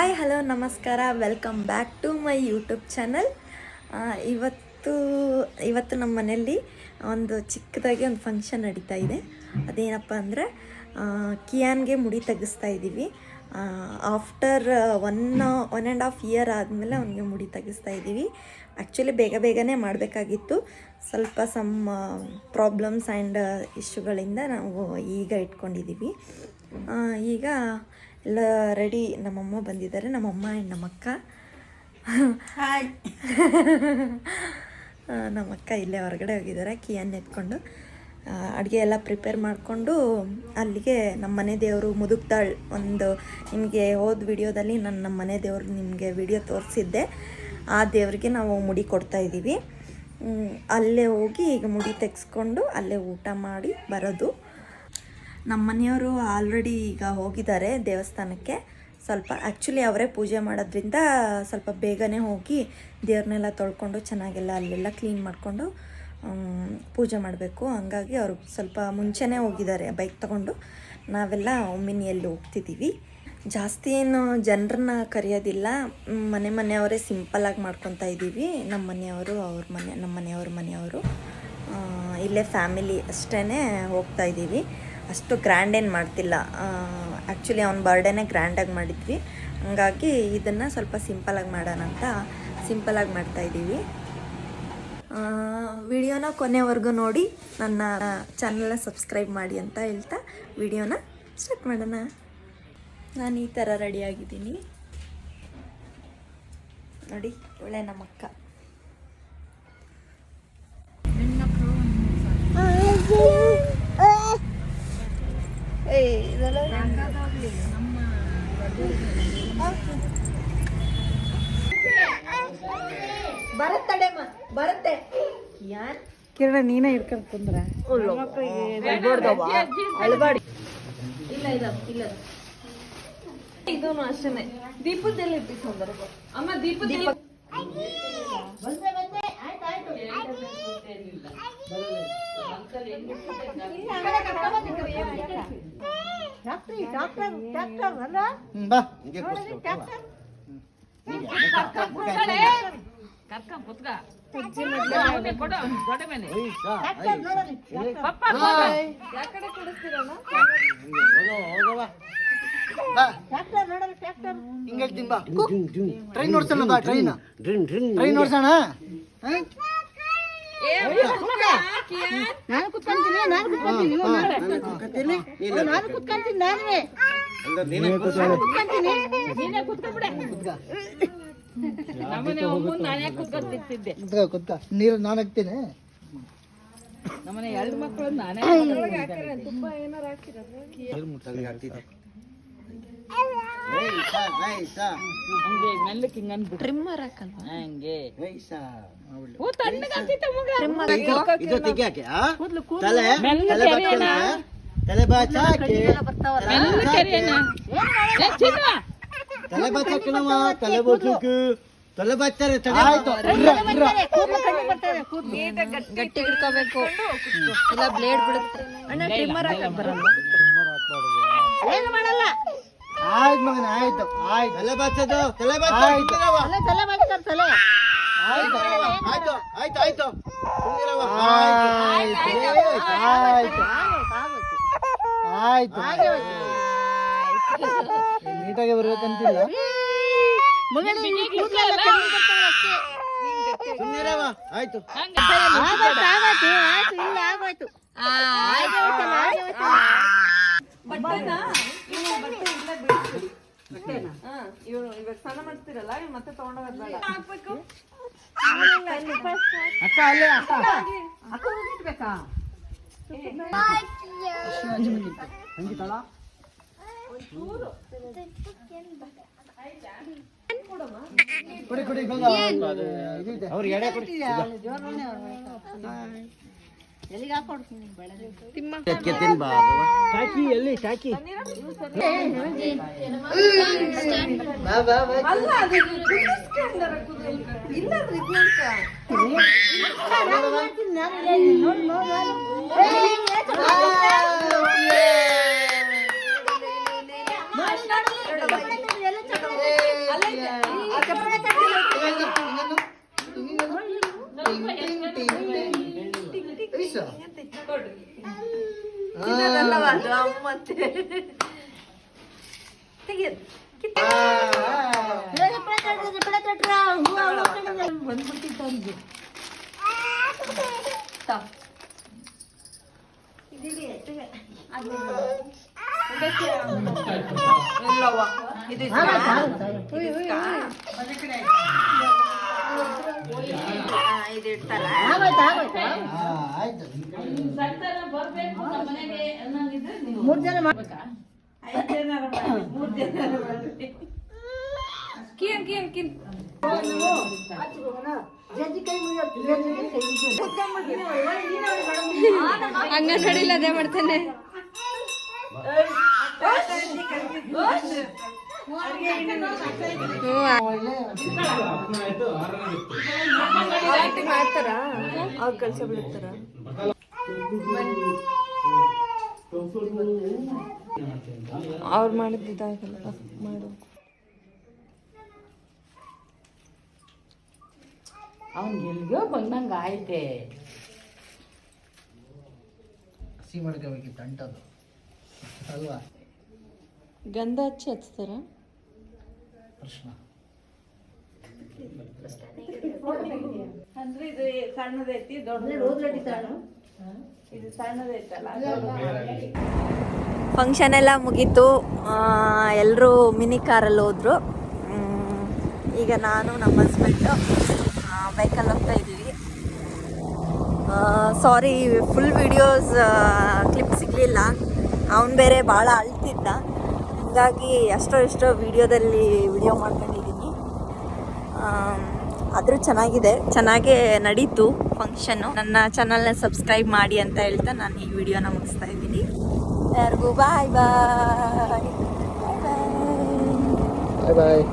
Hi hello ನಮಸ್ಕಾರ, welcome back to my YouTube channel. ಇವತ್ತು ನಮ್ಮ ಮನೆಯಲ್ಲಿ ಒಂದು ಚಿಕ್ಕದಾಗಿ ಒಂದು ಫಂಕ್ಷನ್ ನಡೀತಾ ಇದೆ. ಅದೇನಪ್ಪ ಅಂದರೆ ಕಿಯಾನ್ಗೆ ಮುಡಿ ತೆಗೆಸ್ತಾ ಇದ್ದೀವಿ. After one and half year ಆದಮೇಲೆ ಅವನಿಗೆ ಮುಡಿ ತೆಗೆಸ್ತಾ ಇದ್ದೀವಿ. ಆ್ಯಕ್ಚುಲಿ ಬೇಗನೆ ಮಾಡಬೇಕಾಗಿತ್ತು. ಸ್ವಲ್ಪ ಪ್ರಾಬ್ಲಮ್ಸ್ ಆ್ಯಂಡ್ ಇಶ್ಯೂಗಳಿಂದ ನಾವು ಈಗ ಇಟ್ಕೊಂಡಿದ್ದೀವಿ. ಈಗ ಎಲ್ಲ ರೆಡಿ. ನಮ್ಮಮ್ಮ ಬಂದಿದ್ದಾರೆ, ನಮ್ಮಮ್ಮ ಆ್ಯಂಡ್ ನಮ್ಮಕ್ಕ. ಹಾಯ್. ನಮ್ಮಕ್ಕ ಇಲ್ಲೇ ಹೊರಗಡೆ ಹೋಗಿದ್ದಾರೆ ಕಿಯನ್ ಎತ್ಕೊಂಡು. ಅಡುಗೆ ಎಲ್ಲ ಪ್ರಿಪೇರ್ ಮಾಡಿಕೊಂಡು ಅಲ್ಲಿಗೆ ನಮ್ಮ ಮನೆ ದೇವರು ಮುದುಕ್ತಾಳ್. ನಿಮಗೆ ಹೋದ ವಿಡಿಯೋದಲ್ಲಿ ನಾನು ನಮ್ಮ ಮನೆ ದೇವರು ನಿಮಗೆ ವಿಡಿಯೋ ತೋರಿಸಿದ್ದೆ. ಆ ದೇವ್ರಿಗೆ ನಾವು ಮುಡಿ ಕೊಡ್ತಾಯಿದ್ದೀವಿ. ಅಲ್ಲೇ ಹೋಗಿ ಈಗ ಮುಡಿ ತೆಗೆಸ್ಕೊಂಡು ಅಲ್ಲೇ ಊಟ ಮಾಡಿ ಬರೋದು. ನಮ್ಮ ಮನೆಯವರು ಆಲ್ರೆಡಿ ಈಗ ಹೋಗಿದ್ದಾರೆ ದೇವಸ್ಥಾನಕ್ಕೆ. ಸ್ವಲ್ಪ ಆ್ಯಕ್ಚುಲಿ ಅವರೇ ಪೂಜೆ ಮಾಡೋದ್ರಿಂದ ಸ್ವಲ್ಪ ಬೇಗನೆ ಹೋಗಿ ದೇವ್ರನ್ನೆಲ್ಲ ತೊಳ್ಕೊಂಡು ಚೆನ್ನಾಗೆಲ್ಲ ಅಲ್ಲೆಲ್ಲ ಕ್ಲೀನ್ ಮಾಡಿಕೊಂಡು ಪೂಜೆ ಮಾಡಬೇಕು. ಹಂಗಾಗಿ ಅವರು ಸ್ವಲ್ಪ ಮುಂಚೆನೇ ಹೋಗಿದ್ದಾರೆ ಬೈಕ್ ತೊಗೊಂಡು. ನಾವೆಲ್ಲ ಒಮ್ಮಿನಿಯಲ್ಲಿ ಹೋಗ್ತಿದ್ದೀವಿ. ಜಾಸ್ತಿ ಏನು ಜನರನ್ನ ಕರೆಯೋದಿಲ್ಲ, ಮನೆಯವರೇ ಸಿಂಪಲ್ಲಾಗಿ ಮಾಡ್ಕೊತಾ ಇದ್ದೀವಿ. ನಮ್ಮ ಮನೆಯವರು ನಮ್ಮ ಮನೆಯವರು ಇಲ್ಲೇ ಫ್ಯಾಮಿಲಿ ಅಷ್ಟೇ ಹೋಗ್ತಾ ಇದ್ದೀವಿ. ಅಷ್ಟು ಗ್ರ್ಯಾಂಡ್ ಏನು ಮಾಡ್ತಿಲ್ಲ. ಆ್ಯಕ್ಚುಲಿ ಅವ್ನ ಬರ್ಡೇನೇ ಗ್ರ್ಯಾಂಡಾಗಿ ಮಾಡಿದ್ವಿ. ಹಂಗಾಗಿ ಇದನ್ನು ಸ್ವಲ್ಪ ಸಿಂಪಲಾಗಿ ಮಾಡೋಣ ಅಂತ ಸಿಂಪಲಾಗಿ ಮಾಡ್ತಾಯಿದ್ದೀವಿ. ವಿಡಿಯೋನ ಕೊನೆವರೆಗೂ ನೋಡಿ, ನನ್ನ ಚಾನಲ್ನ ಸಬ್ಸ್ಕ್ರೈಬ್ ಮಾಡಿ ಅಂತ ಹೇಳ್ತಾ ವಿಡಿಯೋನ ಸ್ಟಾರ್ಟ್ ಮಾಡೋಣ. ನಾನು ಈ ಥರ ರೆಡಿಯಾಗಿದ್ದೀನಿ ನೋಡಿ. ಒಳ್ಳೆ ನಮ್ಮಕ್ಕ. ಬರುತ್ತೆ ಕಿರಣ ನೀನೇ ಹಿಡ್ಕೊಂಡು ಕುಂದ್ರ ಅಳಬಾಡಿ. ಇಲ್ಲ ಇದೂ ಅಷ್ಟೇ. ದೀಪದಲ್ಲಿ ಇಟ್ಟಿಸ್ಕೊಂಡ್ರೆ ಅಮ್ಮ ದೀಪದಲ್ಲಿ ಟ್ರೈನ್ ನೋಡ್ಸೋಣ, ಟ್ರೈನ್ ನೋಡ್ಸೋಣ. ನಾನು ಕುತ್ಕೊಂತೀನಿ ನೀರು ನಾನು ಹಾಕ್ತೀನಿ. ನಮ್ಮನೆ ಎರಡು ಮಕ್ಕಳು ನಾನೇ ತುಂಬಾ ಏನಾರು ಹಂಗೆ ಮೆಲ್ಲಕ್ಕೆ ಹಿಂಗನ್ಬಿಟ್ಟು ಟ್ರಿಮ್ಮರ್ ಹಾಕಲ್ವಾ ಹಂಗೆ ತಲೆ ಬಾಚಾಕೆ ತಲೆ ಬಾಚ್ತಾರೆ. ಗಟ್ಟಿ ಹಿಡ್ಕೋಬೇಕು, ಇಲ್ಲ ಬ್ಲೇಡ್ ಬಿಡುತ್ತೆ. ಅಣ್ಣ ಟ್ರಿಮ್ಮರ್ ಹಾಕಕ್ ಬರಲ್ಲ. ಏನು ಮಾಡಲ್ಲ. ಆಯ್ತು ಮಗನ, ಆಯ್ತು ಆಯ್ತು. ತಲೆ ಬಾಚೋದು, ತಲೆ ಬಾಚ, ತಲೆ ಬಾಚ್ತಾರೆ ತಲೆ. ಆಯ್ತು ಆಯ್ತು ಆಯ್ತು ಆಯ್ತು ಆಯ್ತು ಆಯ್ತು. ನೀಟಾಗಿ ಬರ್ಬೇಕಂತಿಲ್ಲ. ಆಯ್ತು ಇವಾಗ ಸ್ನಾನ ಮಾಡ್ತೀರಲ್ಲ, ಮತ್ತೆ ತಗೊಂಡೋಗೋದ್ಬೇಡ. ಅಕ್ಕ ಅಲ್ಲೇ ಅಕ್ಕ ಕೊಡಿ ಕೊಡಿ ಅವ್ರಿಗೆ ಎಡೆ ಕೊಡಿ. ಟಾಕಿ ಎಲ್ಲಿ ಟಾಕಿ? ತಿನ್ನೋದಲ್ಲವಾ ಅದು ಅಮ್ಮತ್ತೆ ತೆಗಿಯೋದು ಬಂದ್ಬಿಟ್ಟಿತ್ತು ಅವ್ನಿಗೆ. ಇಲ್ಲವ್ವ ಇದು ಇದು ಇಡ್ತಾರ ಆಯ್ತು ಸಂತಾನ ಬರ್ಬೇಕು ನಮ್ಮ ಮನೆಗೆ ಅನ್ನಂಗಿದ್ರೆ ನೀವು 3 ಜನ ಮಾಡ್ಬೇಕಾ? 5 ಜನ 3 ಜನ ಮಾಡ್ರಿ. ಕಿನ್ ಅಂಗನವಾಡಿಲಿ ಅದೇ ಮಾಡ್ತಾನೆ. ಮಾಡ್ತಾರ ಅವ್ರು ಕೆಲಸ ಬಿಡ್ತಾರ. ಅವ್ರು ಮಾಡಿದ್ದಾಗಲ್ಲ ಮಾಡು. ಅವ್ನಿಗೆ ಎಲ್ಗೋ ಬಂದಂಗ ಆಯ್ತೆ. ಹಸಿ ಮಾಡ್ಕೋಬೇಕಿತ್ತು ಅಂಟದು ಅಲ್ವಾ ಗಂಧ ಹಚ್ಚಿ ಹಚ್ತಾರ. ಪ್ರಶ್ನೆ ಅಂದ್ರೆ ಇದು ಸಣ್ಣದೈತಿ ದೊಡ್ಡದು ಇದು ಸಣ್ಣದೈತಲ್ಲ. ಫಂಕ್ಷನ್ ಎಲ್ಲ ಮುಗೀತು. ಎಲ್ಲರೂ ಮಿನಿ ಕಾರಲ್ಲಿ ಹೋದ್ರು. ಈಗ ನಾನು ನಮ್ಮ ಹಸ್ಬೆಂಡು ಬೈಕಲ್ಲಿ ಹೋಗ್ತಾ ಇದ್ದೀವಿ. ಸಾರಿ ಫುಲ್ ವಿಡಿಯೋಸ್ ಕ್ಲಿಪ್ ಸಿಗಲಿಲ್ಲ. ಅವನು ಬೇರೆ ಭಾಳ ಅಳ್ತಿದ್ದ, ಹಾಗಾಗಿ ಎಷ್ಟೋ ವಿಡಿಯೋದಲ್ಲಿ ವಿಡಿಯೋ ಮಾಡ್ಕೊಂಡಿದ್ದೀನಿ. ಆದರೂ ಚೆನ್ನಾಗೇ ನಡೀತು ಫಂಕ್ಷನ್ನು. ನನ್ನ ಚಾನಲ್ನ ಸಬ್ಸ್ಕ್ರೈಬ್ ಮಾಡಿ ಅಂತ ಹೇಳ್ತಾ ನಾನು ಈ ವಿಡಿಯೋನ ಮುಗಿಸ್ತಾ ಇದ್ದೀನಿ. ಯಾರಿಗೂ ಬಾಯ್ ಬಾಯ್. ಬಾಯ್ ಬಾಯ್.